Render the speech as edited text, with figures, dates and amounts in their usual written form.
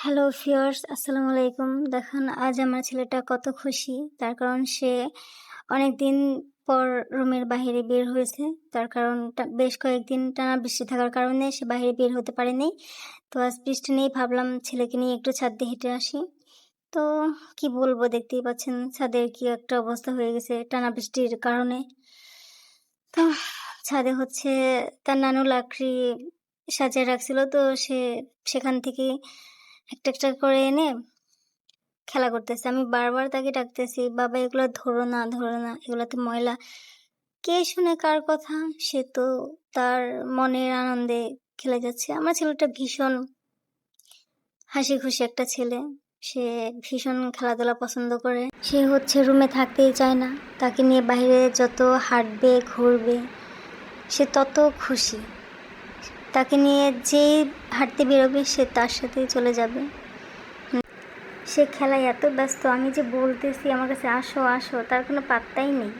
Hello viewers, আসসালামু আলাইকুম। দেখুন আজ আমার ছেলেটা কত খুশি। তার কারণ সে অনেকদিন পর রুমের বাইরে বের হয়েছে। তার কারণ বেশ কয়েকদিন টানা বৃষ্টি থাকার কারণে সে বাইরে বের হতে পারেনি। তো আজ বৃষ্টি নেই, ভাবলাম ছেলেকে নিয়ে একটু ছাদ দিয়ে হেঁটে আসি। তো কি বলবো, দেখতেই পাচ্ছেন ছাদের কি একটা অবস্থা হয়ে গেছে টানা বৃষ্টির কারণে। তো ছাদে হচ্ছে তার নানু লাকড়ি সাজিয়ে রাখছিল, তো সে সেখান থেকে একটা একটা করে এনে খেলা করতেছে। আমি বারবার তাকে ডাকতেছি, বাবা এগুলো ধরো না, ধরো না, এগুলোতে ময়লা। কে শুনে কার কথা? সে তো তার মনের আনন্দে খেলে যাচ্ছে। আমার ছেলেটা ভীষণ হাসি খুশি একটা ছেলে। সে ভীষণ খেলাধুলা পছন্দ করে। সে হচ্ছে রুমে থাকতেই চায় না। তাকে নিয়ে বাইরে যত হাঁটবে ঘুরবে সে তত খুশি। তাকে নিয়ে যেই হাঁটতে বেরোবে সে তার সাথেই চলে যাবে। সে খেলায় এত ব্যস্ত, আমি যে বলতেছি আমার কাছে আসো আসো, তার কোনো পাত্তাই নেই।